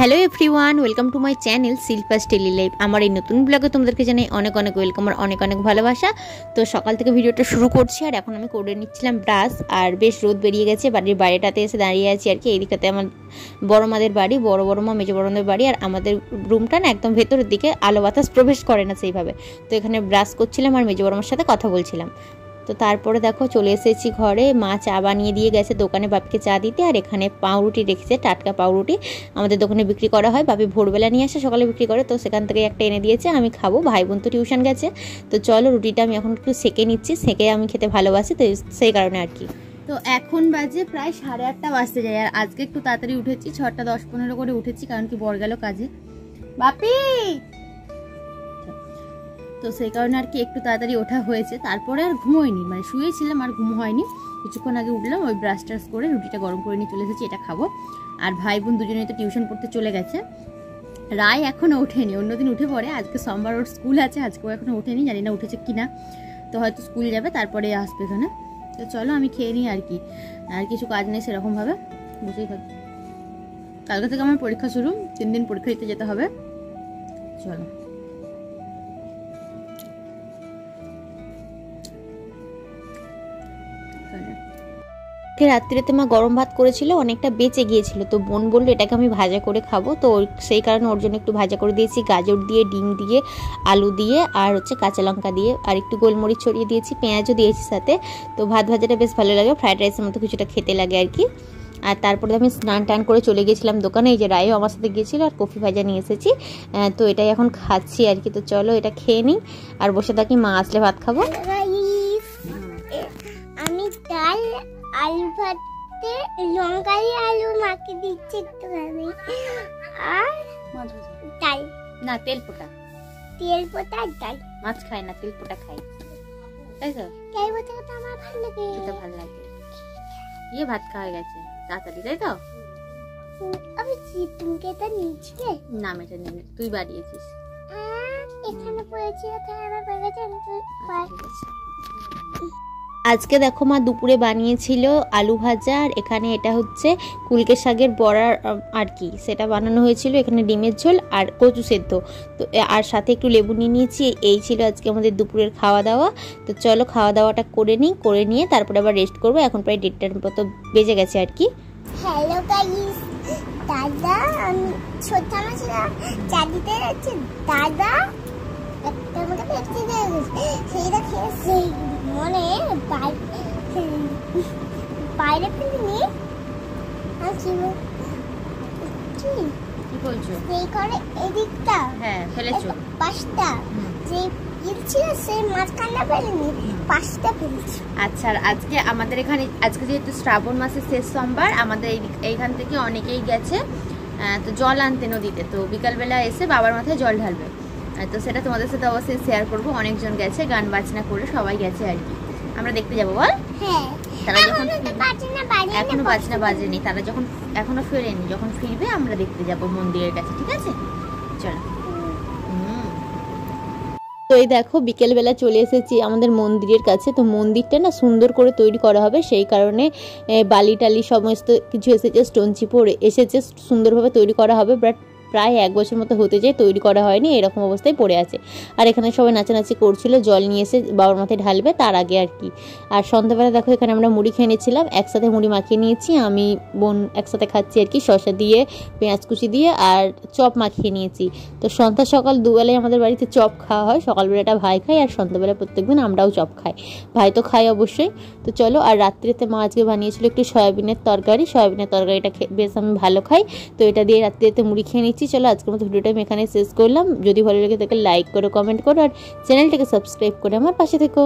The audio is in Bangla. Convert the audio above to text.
Hello everyone, welcome to my channel Shilpa's daily life. আমার এই নতুন ব্লগে তোমাদেরকে জানাই অনেক অনেক ওয়েলকাম আর অনেক অনেক ভালোবাসা। তো সকাল থেকে ভিডিওটা শুরু করছি আর এখন আমি করে নিচ্ছিলাম ব্রাশ। আর বেশ রোদ বেরিয়ে গেছে, বাড়ির বাইরেটাতে এসে দাঁড়িয়ে আছি আর কি। এই দিকটাতে আমার বড় মাদের বাড়ি, বড় মা মেজো বড়দের বাড়ি। আর আমাদের রুমটা না একদম ভেতরের দিকে, আলো বাতাস প্রবেশ করে না সেইভাবে। তো এখানে ব্রাশ করছিলাম আর মেজো বড় মার সাথে কথা বলছিলাম। তো তারপরে দেখো চলে এসেছি ঘরে। মা চা বানিয়ে দিয়ে গেছে দোকানে বাপিকে চা দিতে। আর এখানে পাউরুটি রেখেছে, টাটকা পাউরুটি আমাদের দোকানে বিক্রি করা হয়। বাপি ভোরবেলা নিয়ে আসে, সকালে বিক্রি করে। তো সেখান থেকে একটা এনে দিয়েছে, আমি খাবো। ভাই বোন তো টিউশন গেছে। তো চলো রুটিটা আমি এখন একটু সেঁকে নিচ্ছি, সেঁকে আমি খেতে ভালোবাসি, তো সেই কারণে আর কি। তো এখন বাজে প্রায় 8:30 বাজতে যায়। আর আজকে একটু তাড়াতাড়ি উঠেছি, 6টা 10-15 করে উঠেছি, কারণ কি বর গেল কাজে। বাপি, তো সেই কারণে আর কি একটু তাড়াতাড়ি ওঠা হয়েছে। তারপরে আর ঘুমোয়নি, মানে শুয়েছিলাম আর ঘুম হয়নি। কিছুক্ষণ আগে উঠলাম, ওই ব্রাশ টাশ করে রুটিটা গরম করে নিয়ে চলে এসেছি, এটা খাবো। আর ভাই বোন দুজনেই তো টিউশন পড়তে চলে গেছে। রায় এখনও ওঠেনি, অন্যদিন উঠে পড়ে। আজকে সোমবার ওর স্কুল আছে, আজকেও এখনও ওঠেনি, জানি না উঠেছে কিনা। তো হয়তো স্কুল যাবে, তারপরে আসবে এখানে। তো চলো আমি খেয়ে নিই আর কি। আর কিছু কাজ নেই সেরকমভাবে, বসেই থাকি। কালকে থেকে আমার পরীক্ষা শুরু, 3 দিন পরীক্ষা দিতে যেতে হবে। চলো। রাত্রিতে মা গরম ভাত করেছিল, অনেকটা বেঁচে গিয়েছিল। তো বোন বললো এটাকে আমি ভাজা করে খাবো, তো সেই কারণে ওর জন্য একটু ভাজা করে দিয়েছি, গাজর দিয়ে, ডিম দিয়ে, আলু দিয়ে, আর হচ্ছে কাঁচা লঙ্কা দিয়ে, আর একটু গোলমরিচ ছড়িয়ে দিয়েছি, পেঁয়াজও দিয়েছি সাথে। তো ভাত ভাজাটা বেশ ভালো লাগে, ফ্রাইড রাইসের মতো কিছুটা খেতে লাগে আর কি। আর তারপরে আমি স্নান টান করে চলে গেছিলাম দোকানে। এই যে রায়ও আমার সাথে গিয়েছিল, আর কফি ভাজা নিয়ে এসেছি। তো এটাই এখন খাচ্ছি আর কি। তো চলো এটা খেয়ে নিই আর বসে থাকি, মা আসলে ভাত খাবো। আমি ডাল আলু ভাতে লঙ্কা দিয়ে আলু মাখি দিচ্ছি একটুখানি, আর ডাল না তেল পোটা ডাল। মাছ খাই না, তেল পোটা খাই, তাই তো? তেল পোটা তো আমার ভালো লাগে, এটা ভালো লাগে। ইয়ে ভাত খাওয়া গেছে তাড়াতাড়ি, তাই তো? আমি তুমি এটা নিয়েছিলে? না এটা নেই, তুই বাড়িয়েছিস। এখানে পড়েছিল, তাই আমার বাড়িতে আমি তো আজকে দেখো মা দুপুরে বানিয়েছিল আলু ভাজা, আর এখানে এটা হচ্ছে কুলকে শাকের বড়া আর কি, সেটা বানানো হয়েছিল। এখানে ডিমের ঝোল আর কচু সেদ্ধ, তো আর সাথে একটু লেবু নিয়ে নিয়েছি। এই ছিল আজকে আমাদের দুপুরের খাওয়া দাওয়া। তো চলো খাওয়া দাওয়াটা করে নিই, করে নিয়ে তারপরে আবার রেস্ট করবো। এখন প্রায় 1:30টার মতো বেজে গেছে আর কি। হ্যালো গাইস, দাদা আমি ছোট মাছরা চা দিতে যাচ্ছি। দাদা একটা মতো পেপসি দিয়ে গেছে, সেইটা খেয়েছি মনে বাইরে ফেলিনি। আর কি বলছো? সেই করে এদিকটা, হ্যাঁ ফেলেছো, পাঁচটা যে ছিল সেই মাঝখানটা ফেলিনি, পাঁচটা ফেলেছি। আচ্ছা, আর আজকে আমাদের এখানে, আজকে যেহেতু শ্রাবণ মাসের শেষ সোমবার, আমাদের এইখান থেকে অনেকেই গেছে তো জল আনতে নদীতে। তো বিকালবেলা এসে বাবার মাথায় জল ঢালবে। তো সেটা তোমাদের সাথে অবশ্যই শেয়ার করবো। অনেকজন গেছে, গান বাজনা করে সবাই গেছে আর কি। আমরা দেখতে যাবো বল? হ্যাঁ, তারা যখন এখনো বাজনা বাজেনি, তারা যখন এখনো ফেরেনি, যখন ফিরবে আমরা দেখতে যাবো মন্দিরের কাছে, ঠিক আছে? চলো। তো এই দেখো বিকেলবেলা চলে এসেছি আমাদের মন্দিরের কাছে। তো মন্দিরটা না সুন্দর করে তৈরি করা হবে, সেই কারণে বালি টালি সমস্ত কিছু এসেছে, স্টোন চিপও এসেছে, সুন্দরভাবে তৈরি করা হবে। বাট প্রায় 1 বছর মতো হতে যায়, তৈরি করা হয়নি, এরকম অবস্থায় পড়ে আছে। আর এখানে সবাই নাচানাচি করছিল, জল নিয়ে এসে বাবার মাথায় ঢালবে তার আগে আর কি। আর সন্ধ্যাবেলা দেখো এখানে আমরা মুড়ি খেয়ে নিয়েছিলাম, একসাথে মুড়ি মাখিয়ে নিয়েছি, আমি বোন একসাথে খাচ্ছি আর কি, শসা দিয়ে, পেঁয়াজ কুচি দিয়ে, আর চপ মাখিয়ে নিয়েছি। তো সন্ধ্যা সকাল দুবেলায় আমাদের বাড়িতে চপ খাওয়া হয়। সকালবেলাটা ভাই খায়, আর সন্ধ্যাবেলা প্রত্যেকদিন আমরাও চপ খাই, ভাই তো খাই অবশ্যই। তো চলো। আর রাত্রিতে মা আজকে বানিয়েছিল একটু সয়াবিনের তরকারি, সয়াবিনের তরকারিটা বেশ আমি ভালো খাই, তো এটা দিয়ে রাত্রিতে মুড়ি খেয়ে নিচ্ছি। চলো আজকের মতো ভিডিওটা আমি এখানে শেষ করলাম। যদি ভালো লাগে তাকে লাইক করো, কমেন্ট করো, আর চ্যানেলটাকে সাবস্ক্রাইব করে আমার পাশে থেকো।